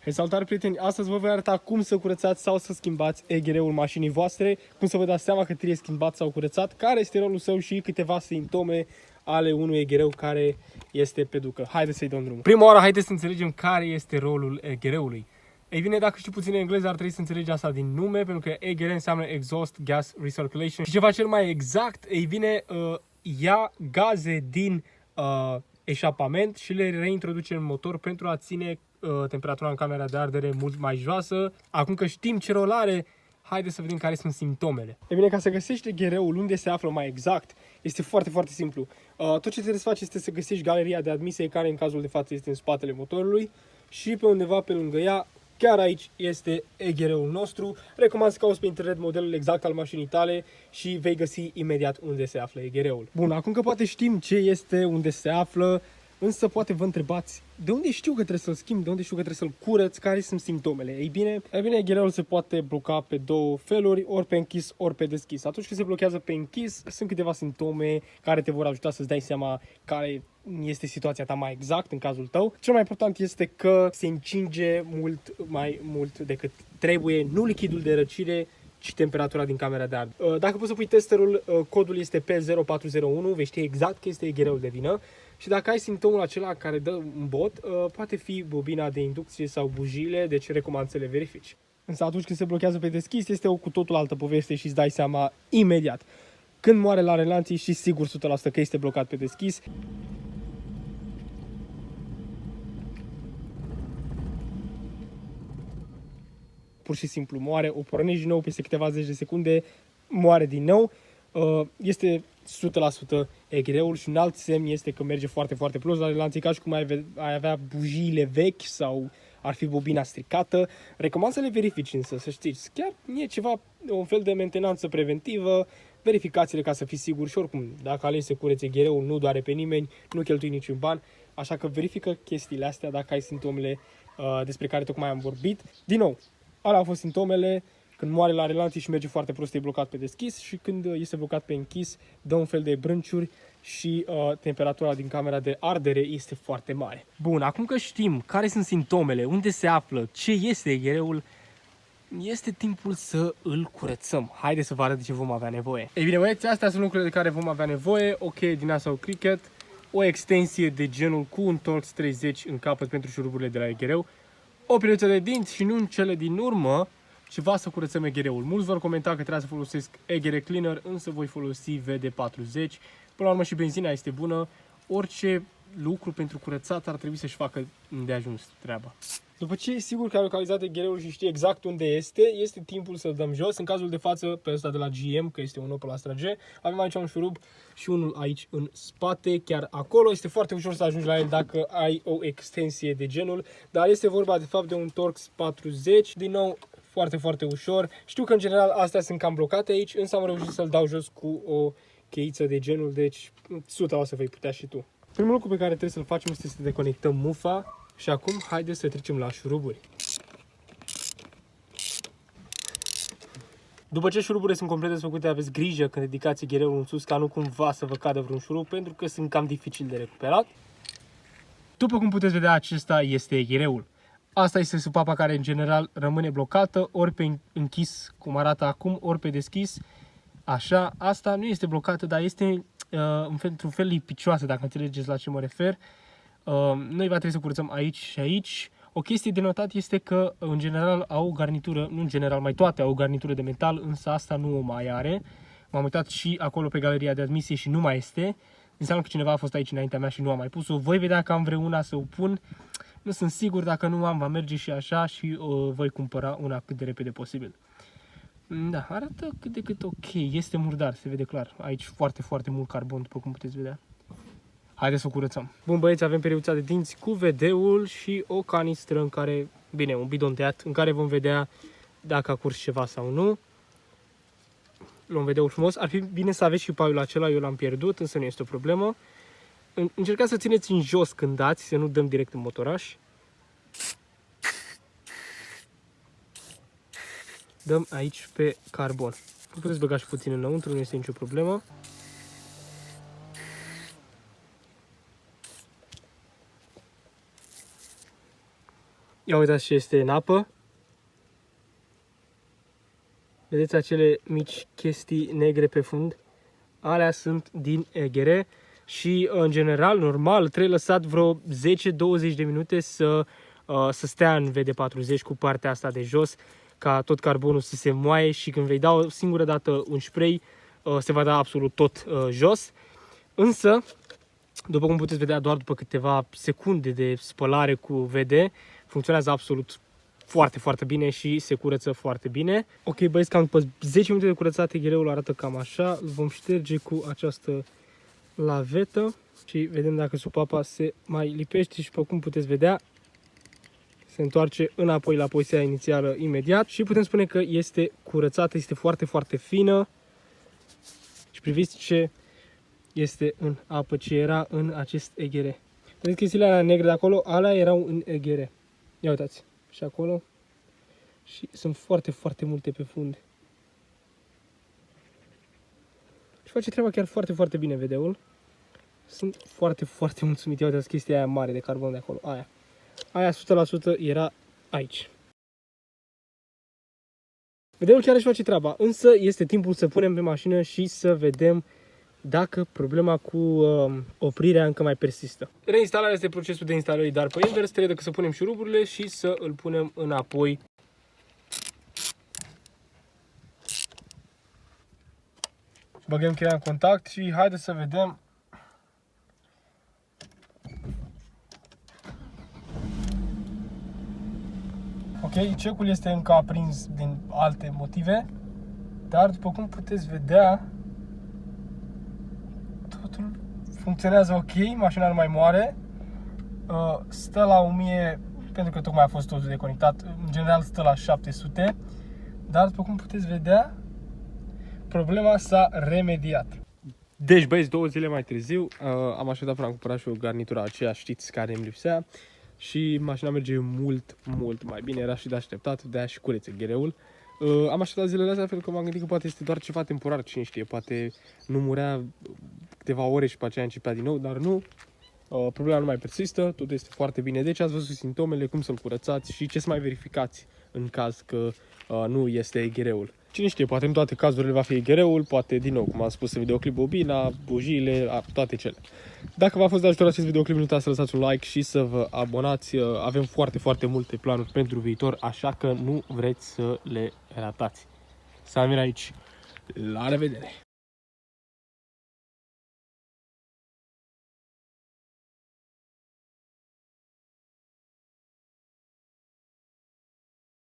Hei, salutare prieteni! Astăzi vă voi arăta cum să curățați sau să schimbați EGR-ul mașinii voastre, cum să vă dați seama că trebuie schimbat sau curățat, care este rolul său și câteva simptome ale unui EGR care este pe ducă. Haideți să-i dăm drumul. Prima oară, haideți să înțelegem care este rolul EGR-ului. Ei bine, dacă știi puțin engleză, ar trebui să înțelegi asta din nume, pentru că EGR înseamnă Exhaust Gas Recirculation. Și ce face cel mai exact? Ei bine, ia gaze din eșapament și le reintroduce în motor pentru a ține temperatura în camera de ardere mult mai joasă. Acum că știm ce rol are, haideți să vedem care sunt simptomele. E bine, ca să găsești EGR-ul unde se află mai exact, este foarte, foarte simplu. Tot ce trebuie să faci este să găsești galeria de admisie, care în cazul de față este în spatele motorului, și pe undeva pe lângă ea, chiar aici, este EGR-ul nostru. Recomand să cauți pe internet modelul exact al mașinii tale și vei găsi imediat unde se află EGR-ul. Bun, acum că poate știm ce este, unde se află, însă poate vă întrebați de unde știu că trebuie să-l schimb, de unde știu că trebuie să-l curăț, care sunt simptomele. Ei bine, EGR-ul se poate bloca pe două feluri, ori pe închis, ori pe deschis. Atunci când se blochează pe închis, sunt câteva simptome care te vor ajuta să-ți dai seama care este situația ta mai exact în cazul tău. Cel mai important este că se încinge mai mult decât trebuie, nu lichidul de răcire, ci temperatura din camera de ardere. Dacă poți să pui testerul, codul este P0401, vei ști exact că este EGR-ul de vină. Și dacă ai simptomul acela care dă un bot, poate fi bobina de inducție sau bujiile, deci recomand să le verifici. Însă atunci când se blochează pe deschis, este o cu totul altă poveste și îți dai seama imediat. Când moare la relanții și sigur 100% că este blocat pe deschis. Pur și simplu moare, o pornești din nou, peste câteva zeci de secunde moare din nou. Este 100% EGR-ul și un alt semn este că merge foarte, foarte plus la relanții, ca și cum ai avea bujiile vechi sau ar fi bobina stricată. Recomand să le verifici, însă, să știți, chiar e ceva, un fel de mentenanță preventivă, verificați-le ca să fii sigur și oricum, dacă alegi să cureți EGR-ul, nu doare pe nimeni, nu cheltui niciun ban, așa că verifică chestiile astea dacă ai simptomele despre care tocmai am vorbit. Din nou, alea au fost simptomele. Când moare la relanții și merge foarte prost, e blocat pe deschis, și când este blocat pe închis, dă un fel de brânciuri și temperatura din camera de ardere este foarte mare. Bun, acum că știm care sunt simptomele, unde se află, ce este EGR-ul, este timpul să îl curățăm. Haideți să vă arăt de ce vom avea nevoie. Ei bine, băieți, astea sunt lucrurile de care vom avea nevoie. O cheie din asta, o cricket, o extensie de genul cu un Torx 30 în capăt pentru șuruburile de la EGR, o piluță de dinți și nu în cele din urmă, ceva să curățăm EGR-ul. Mulți vor comenta că trebuie să folosesc EGR Cleaner, însă voi folosi VD40. Până la urmă și benzina este bună. Orice lucru pentru curățat ar trebui să-și facă îndeajuns treaba. După ce e sigur că ai localizat EGR-ul și știi exact unde este timpul să-l dăm jos. În cazul de față, pe ăsta de la GM, că este un Opel Astra G, avem aici un șurub și unul aici în spate, chiar acolo. Este foarte ușor să ajungi la el dacă ai o extensie de genul, dar este vorba de fapt de un Torx 40, din nou foarte, foarte ușor. Știu că în general astea sunt cam blocate aici, însă am reușit să-l dau jos cu o cheiță de genul, deci 100 o să vei putea și tu. Primul lucru pe care trebuie să-l facem este să deconectăm mufa și acum haideți să trecem la șuruburi. După ce șuruburile sunt complet desfăcute, aveți grijă când ridicați EGR-ul în sus ca nu cumva să vă cadă vreun șurub, pentru că sunt cam dificil de recuperat. După cum puteți vedea, acesta este EGR-ul. Asta este supapa care în general rămâne blocată, ori pe închis, cum arată acum, ori pe deschis. Așa, asta nu este blocată, dar este într-un fel lipicioasă, dacă înțelegeți la ce mă refer. Noi va trebui să curățăm aici și aici. O chestie de notat este că în general au o garnitură, nu în general, mai toate au o garnitură de metal, însă asta nu o mai are. M-am uitat și acolo pe galeria de admisie și nu mai este. Înseamnă că cineva a fost aici înaintea mea și nu a mai pus-o. Voi vedea că am vreuna să o pun. Nu sunt sigur, dacă nu am, va merge și așa și voi cumpăra una cât de repede posibil. Da, arată cât de cât ok, este murdar, se vede clar. Aici foarte, foarte mult carbon, după cum puteți vedea. Haideți să o curățăm. Bun, băieți, avem periuța de dinți cu VD-ul și o canistră în care, bine, un bidon tăiat, în care vom vedea dacă a curs ceva sau nu. Luăm VD-ul frumos. Ar fi bine să aveți și paiul acela, eu l-am pierdut, însă nu este o problemă. Încercați să țineți în jos când dați, să nu dăm direct în motoraș. Dăm aici pe carbon. Puteți băga și puțin înăuntru, nu este nicio problemă. Ia uitați ce este în apă. Vedeți acele mici chestii negre pe fund? Alea sunt din eghere și în general, normal, trebuie lăsat vreo 10-20 de minute să stea în VD40 cu partea asta de jos, ca tot carbonul să se moaie și când vei da o singură dată un spray, se va da absolut tot jos. Însă, după cum puteți vedea, doar după câteva secunde de spălare cu VD, funcționează absolut foarte, foarte bine și se curăță foarte bine. Ok, băieți, cam după 10 minute de curățat, eghereul arată cam așa. Îl vom șterge cu această lavetă și vedem dacă supapa se mai lipește și, după cum puteți vedea, se întoarce înapoi la poziția inițială imediat și putem spune că este curățată, este foarte, foarte fină. Și priviți ce este în apă, ce era în acest eghere. Vedeți chestiile alea negre de acolo? Alea erau în eghere. Ia uitați. Și acolo. Și sunt foarte, foarte multe pe fund. Și face treaba chiar foarte, foarte bine VD-ul. Sunt foarte, foarte mulțumit. Ia uitați chestia aia mare de carbon de acolo. Aia 100% era aici. VD-ul chiar își face treaba. Însă este timpul să punem pe mașină și să vedem dacă problema cu oprirea încă mai persistă. Reinstalarea este procesul de instalare, dar pe invers trebuie decât să punem șuruburile și să îl punem înapoi. Băgăm cheia în contact și haideți să vedem. Ok, cecul este încă aprins din alte motive, dar după cum puteți vedea, totul funcționează ok, mașina nu mai moare, stă la 1000, pentru că tocmai a fost totul deconectat, în general stă la 700, dar după cum puteți vedea, problema s-a remediat. Deci băieți, 2 zile mai târziu, am așteptat până am cumpărat și o garnitură aceea, știți, care îmi lipsea și mașina merge mult, mult mai bine, era și de așteptat, de-aia și curețe ghereul. Am așteptat zilele astea pentru că m-am gândit că poate este doar ceva temporar, cine știe, poate nu murea câteva ore și pe aceea începea din nou, dar nu. Problema nu mai persistă, tot este foarte bine. Deci ați văzut simptomele, cum să-l curățați și ce să mai verificați în caz că nu este eghereul. Cine știe, poate în toate cazurile va fi eghereul, poate din nou, cum am spus în videoclip, bobina, bujiile, toate cele. Dacă v-a fost de ajutor acest videoclip, nu uitați să lăsați un like și să vă abonați. Avem foarte, foarte multe planuri pentru viitor, așa că nu vreți să le ratați. Samir aici, la revedere!